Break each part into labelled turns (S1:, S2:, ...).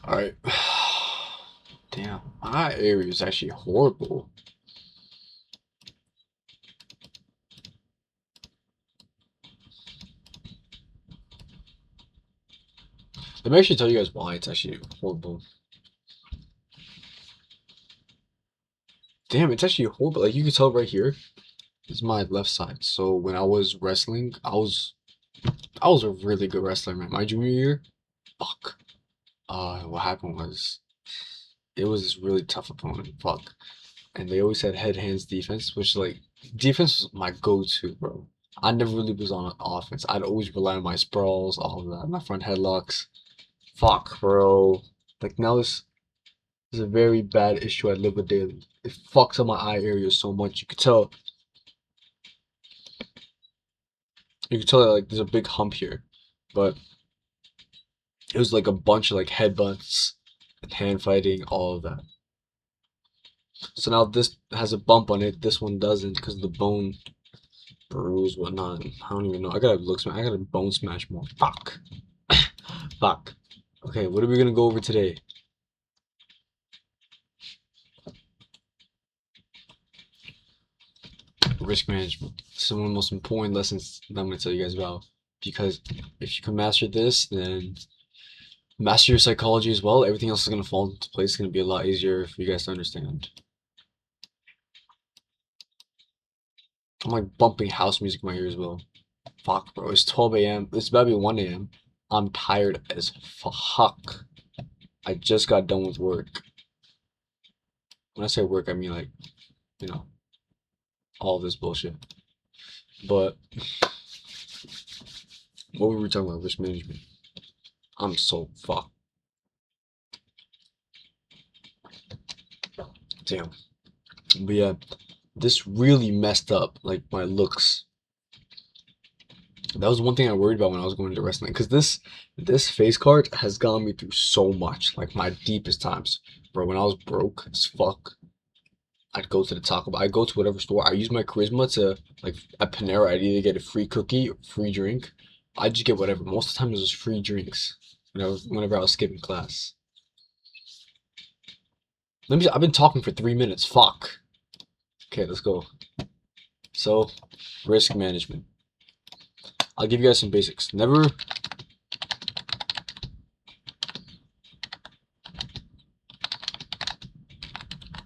S1: Alright. Damn, my area is actually horrible. Let me actually tell you guys why it's actually horrible. Damn, it's actually horrible. Like you can tell right here, this is my left side. So when I was wrestling, I was a really good wrestler, man. My junior year, fuck. What happened was it was this really tough opponent. Fuck. And they always had head hands defense, which like defense was my go-to, bro. I never really was on offense. I'd always rely on my sprawls, all of that, my front headlocks. Fuck, bro. Like now this is a very bad issue I live with daily. It fucks up my eye area so much. You could tell. You could tell that like there's a big hump here, but it was like a bunch of like headbutts and hand fighting, all of that. So now this has a bump on it. This one doesn't because of the bone bruise, whatnot. I don't even know. I gotta look. I gotta bone smash more. Fuck. Fuck. Okay, what are we gonna go over today? Risk management. This is one of the most important lessons that I'm gonna tell you guys about. Because if you can master this, then master your psychology as well. Everything else is gonna fall into place. It's gonna be a lot easier for you guys to understand. I'm like bumping house music in my ears as well. Fuck, bro. It's 12 a.m. It's about to be 1 a.m. I'm tired as fuck. I just got done with work. When I say work, I mean like, you know, all this bullshit. But what were we talking about? Risk management. I'm so fucked. Damn. But yeah, this really messed up like my looks. That was one thing I worried about when I was going into wrestling, because this face card has gotten me through so much, like my deepest times. Bro, when I was broke as fuck, I'd go to the Taco Bell. I'd go to whatever store. I use my charisma to, like, at Panera, I'd either get a free cookie or free drink. I'd just get whatever. Most of the time, it was free drinks. Whenever I was skipping class. I've been talking for 3 minutes. Fuck. Okay, let's go. So, risk management. I'll give you guys some basics. Never.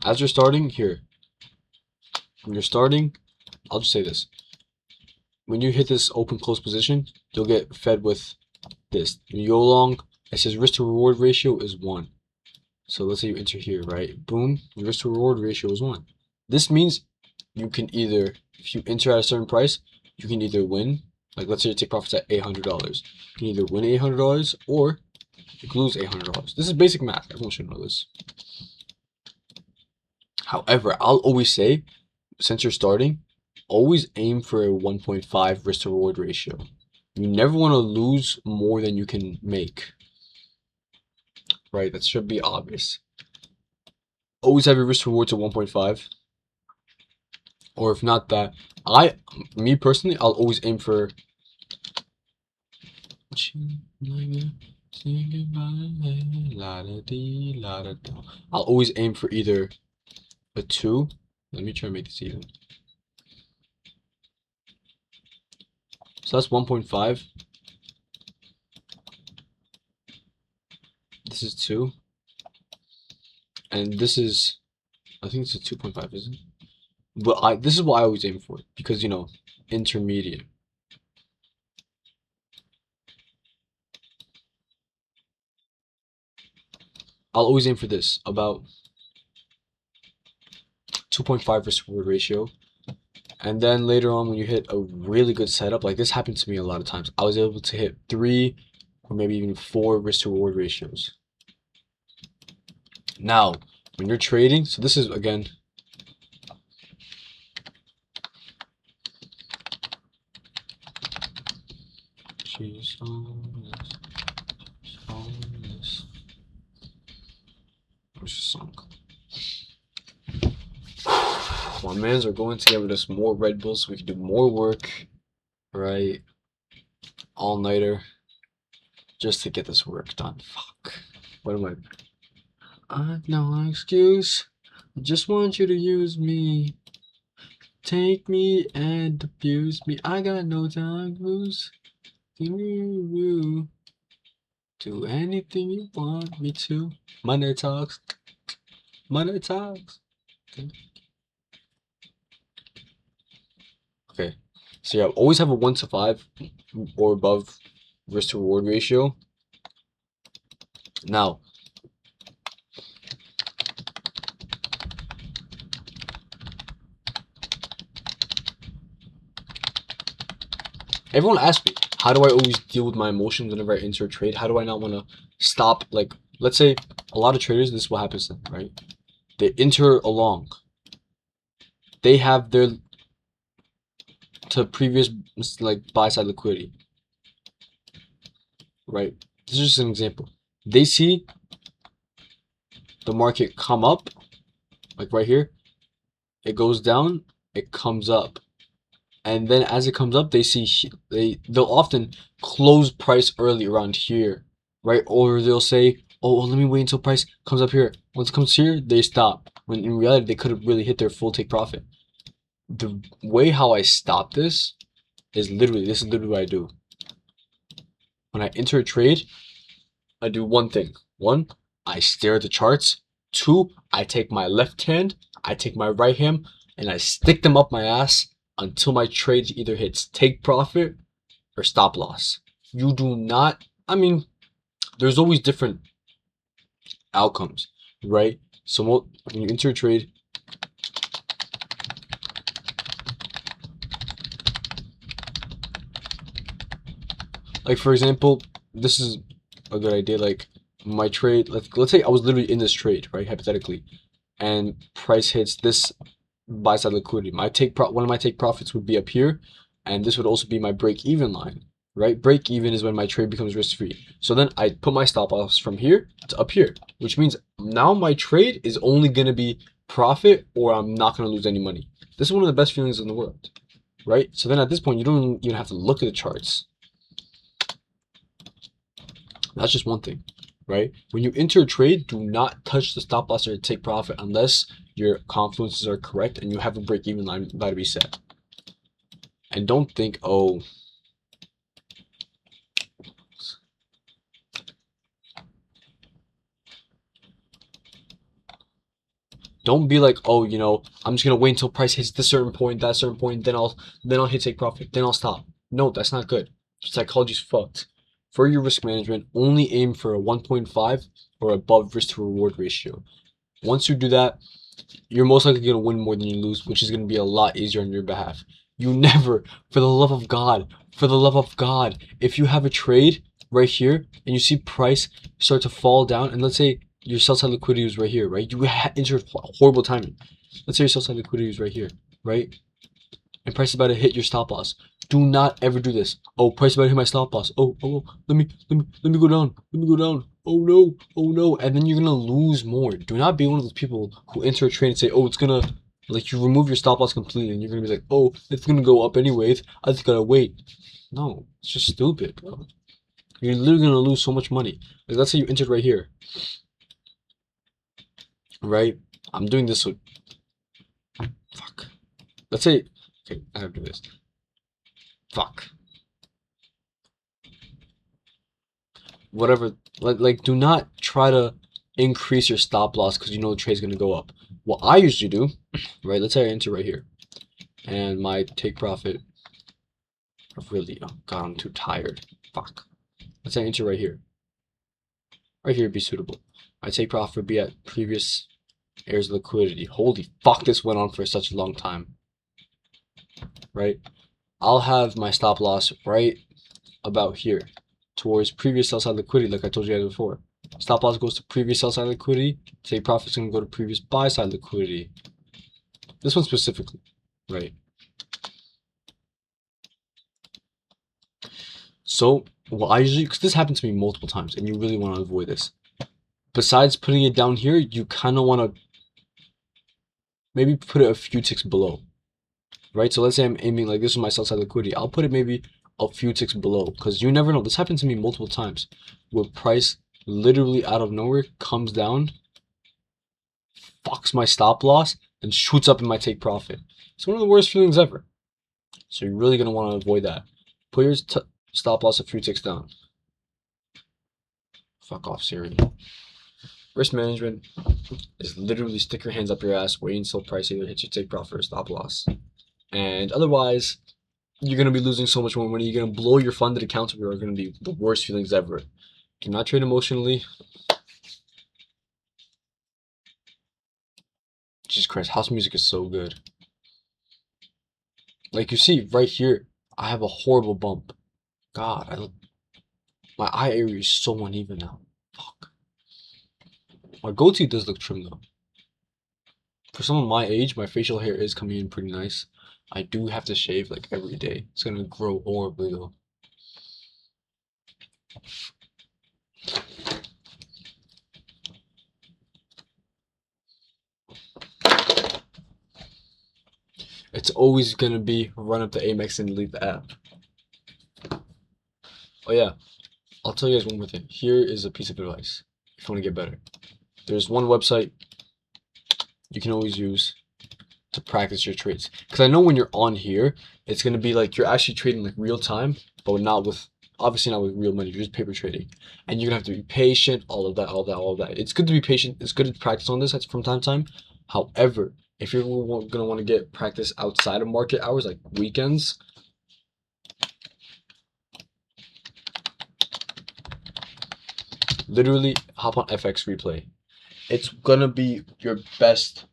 S1: As you're starting, here. When you're starting, I'll just say this. When you hit this open close position, you'll get fed with this. When you go along, it says risk to reward ratio is 1. So let's say you enter here, right? Boom, your risk to reward ratio is 1. This means you can either, if you enter at a certain price, you can either win, like let's say you take profits at $800. You can either win $800 or you can lose $800. This is basic math. Everyone should know this. However, I'll always say, since you're starting, always aim for a 1.5 risk to reward ratio. You never want to lose more than you can make. Right? That should be obvious. Always have your risk to reward to 1.5. Or if not that, me personally, I'll always aim for. I'll always aim for either a 2. Let me try to make this even. So that's 1.5. This is 2. And this is, I think it's a 2.5, isn't it? But this is what I always aim for, because, you know, intermediate. I'll always aim for this, about 2.5 risk reward ratio. And then later on, when you hit a really good setup, like this happened to me a lot of times, I was able to hit 3 or maybe even 4 risk to reward ratios. Now, when you're trading, so this is again, she's on this. What's the song? My mans are going to get rid of some more Red Bulls so we can do more work, right? All-nighter, just to get this work done. Fuck. What am I no excuse. I just want you to use me. Take me and abuse me. I got no time to lose. Do anything you want me to. Money talks. Money talks. Okay. So yeah, always have a 1 to 5 or above risk to reward ratio. Now, everyone asks me, how do I always deal with my emotions whenever I enter a trade? How do I not want to stop? Like, let's say a lot of traders, this is what happens to them, right? They enter along. They have their to previous like buy side liquidity, right? This is just an example. They see the market come up, like right here. It goes down, it comes up. And then as it comes up, they see they'll often close price early around here, right? Or they'll say, "Oh, well, let me wait until price comes up here." Once it comes here, they stop. When in reality, they could have really hit their full take profit. The way how I stop this is literally what I do. When I enter a trade, I do one thing. One, I stare at the charts. Two, I take my left hand, I take my right hand, and I stick them up my ass until my trade either hits take profit or stop loss. You do not, I mean, there's always different outcomes, right? So when you enter a trade, like for example, this is a good idea. Like my trade, let's say I was literally in this trade, right? Hypothetically, and price hits this buy side liquidity. One of my take profits would be up here, and this would also be my break even line, right? Break even is when my trade becomes risk free. So then I put my stop loss from here to up here, which means now my trade is only gonna be profit, or I'm not gonna lose any money. This is one of the best feelings in the world, right? So then at this point, you don't even have to look at the charts. That's just one thing, right? When you enter a trade, do not touch the stop loss or take profit unless your confluences are correct and you have a break-even line about to be set. And don't think, oh, don't be like, oh, you know, I'm just gonna wait until price hits this certain point, that certain point, then I'll hit take profit, then I'll stop. No, that's not good. Psychology's fucked. For your risk management, only aim for a 1.5 or above risk to reward ratio. Once you do that, you're most likely going to win more than you lose, which is going to be a lot easier on your behalf. You never, for the love of God, if you have a trade right here and you see price start to fall down, and let's say your sell side liquidity was right here, right? You entered horrible timing. Let's say your sell side liquidity was right here, right? And price is about to hit your stop loss. Do not ever do this. Oh, price is about to hit my stop loss. Oh, let me go down. Let me go down. Oh no. And then you're gonna lose more. Do not be one of those people who enter a trade and say, oh, it's gonna, like, you remove your stop loss completely and you're gonna be like, oh, it's gonna go up anyways. I just gotta wait. No, it's just stupid, bro. You're literally gonna lose so much money. Like, let's say you entered right here. Right? I'm doing this with, fuck. Let's say, okay, I have to do this. Fuck. Whatever, like do not try to increase your stop loss because you know the trade's gonna go up. What I usually do, right? Let's say I enter right here, and my take profit. Really, oh god, I'm too tired. Fuck. Let's say I enter right here. Right here would be suitable. My take profit would be at previous areas of liquidity. Holy fuck, this went on for such a long time. Right? I'll have my stop loss right about here, towards previous sell side liquidity, like I told you guys before. Stop loss goes to previous sell side liquidity. Take profit's gonna go to previous buy side liquidity. This one specifically, right? So what I usually, because this happened to me multiple times, and you really want to avoid this. Besides putting it down here, you kind of want to maybe put it a few ticks below, right? So let's say I'm aiming, like this is my sell side liquidity. I'll put it maybe a few ticks below, because you never know. This happened to me multiple times, where price literally out of nowhere comes down, fucks my stop loss, and shoots up in my take profit. It's one of the worst feelings ever. So you're really gonna want to avoid that. Put your stop loss a few ticks down. Fuck off, Siri. Risk management is literally stick your hands up your ass, wait until price either hits your take profit or stop loss. And otherwise, you're gonna be losing so much more money. You're gonna blow your funded accounts, which are gonna be the worst feelings ever. Do not trade emotionally. Jesus Christ, house music is so good. Like you see right here, I have a horrible bump. God, my eye area is so uneven now. Fuck. My goatee does look trim though. For someone my age, my facial hair is coming in pretty nice. I do have to shave like every day. It's gonna grow horribly though. It's always gonna be run up the Amex and delete the app. Oh yeah, I'll tell you guys one more thing. Here is a piece of advice if you want to get better. There's one website you can always use to practice your trades. Because I know when you're on here, it's gonna be like you're actually trading like real time, but not with obviously not with real money. You're just paper trading, and you're gonna have to be patient. All of that, all of that, all of that. It's good to be patient. It's good to practice on this from time to time. However, if you're gonna want to get practice outside of market hours, like weekends, literally hop on FX replay. It's gonna be your best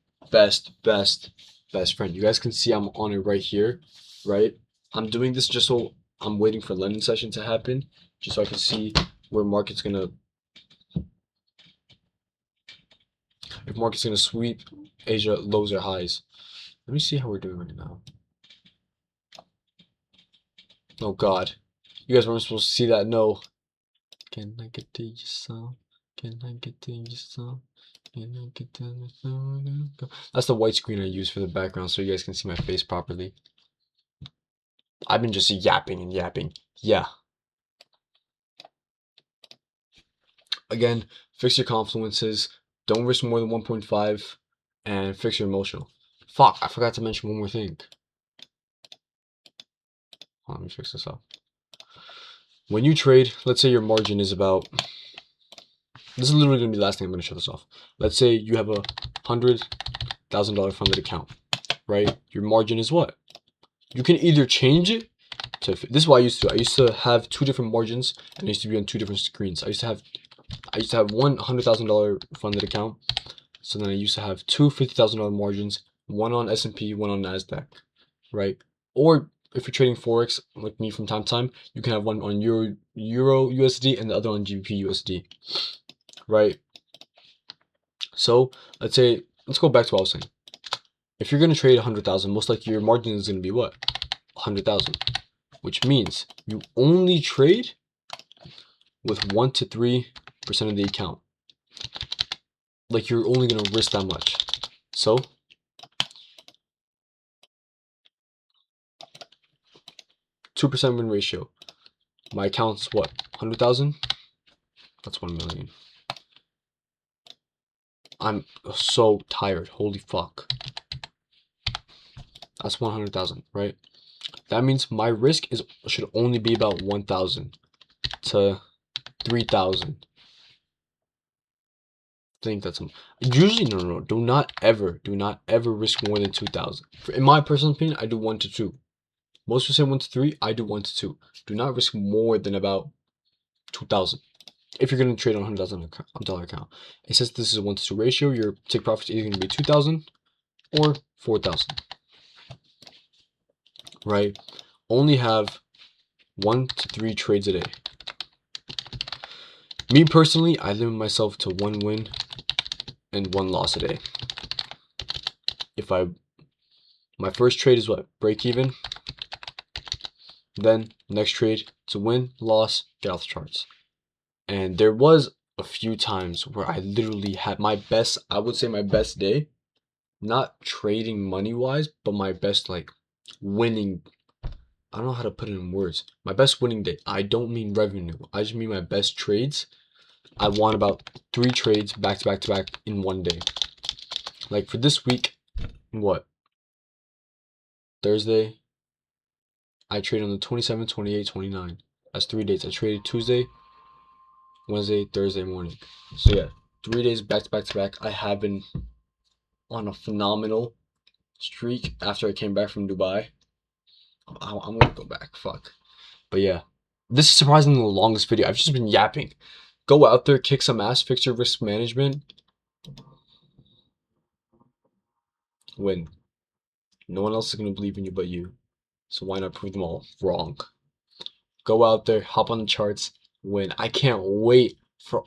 S1: friend. You guys can see I'm on it right here, right? I'm doing this just so I'm waiting for London session to happen, just so I can see where market's gonna, if market's gonna sweep Asia lows or highs. Let me see how we're doing right now. Oh God, you guys weren't supposed to see that. No. Can I get to your song? Can I get to your song? Can I get to your song? That's the white screen I use for the background so you guys can see my face properly. I've been just yapping and yapping. Yeah. Again, fix your confluences. Don't risk more than 1.5 and fix your emotional. Fuck, I forgot to mention one more thing. Let me fix this up. When you trade, let's say your margin is about, this is literally going to be the last thing I'm going to shut this off. Let's say you have a $100,000 funded account, right? Your margin is what? You can either change it to, this is what I used to do. I used to have two different margins and I used to be on two different screens. I used to have one $100,000 funded account. So then I used to have two $50,000 margins, one on S&P, one on NASDAQ, right? Or if you're trading Forex, like me from time to time, you can have one on Euro USD and the other on GBP USD, right? So let's go back to what I was saying. If you're going to trade 100,000, most likely your margin is going to be what? 100,000, which means you only trade with 1 to 3% of the account. Like you're only going to risk that much. So 2% win ratio. My account's what? 100,000? That's 1 million. I'm so tired. Holy fuck. That's 100,000, right? That means my risk should only be about 1,000 to 3,000. I think that's usually no. Do not ever risk more than 2,000. In my personal opinion, I do 1 to 2. Most people say 1 to 3. I do 1 to 2. Do not risk more than about 2,000. If you're going to trade on $100,000 account, it says this is a 1 to 2 ratio. Your take profit is either going to be 2,000 or 4,000. Right? Only have 1 to 3 trades a day. Me personally, I limit myself to 1 win and 1 loss a day. My first trade is what? Break even. Then next trade to win, loss, get off the charts. And there was a few times where I literally had my best, I would say my best day, not trading money wise, but my best like winning. I don't know how to put it in words. My best winning day. I don't mean revenue. I just mean my best trades. I won about 3 trades back to back to back in one day. Like for this week, what? Thursday, I traded on the 27th, 28th, 29th. That's 3 days. I traded Tuesday, Wednesday, Thursday morning. So yeah, 3 days back to back to back. I have been on a phenomenal streak after I came back from Dubai. I'm gonna go back. Fuck. But yeah, this is surprisingly the longest video. I've just been yapping. Go out there, kick some ass, fix your risk management, win. No one else is gonna believe in you but you. So why not prove them all wrong? Go out there, hop on the charts, win. I can't wait for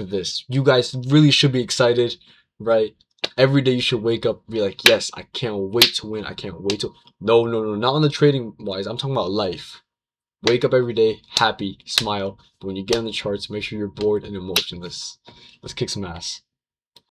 S1: this. You guys really should be excited, right? Every day you should wake up, be like, yes, I can't wait to win. I can't wait to. No, no, no, not on the trading wise. I'm talking about life. Wake up every day, happy, smile. But when you get on the charts, make sure you're bored and emotionless. Let's kick some ass.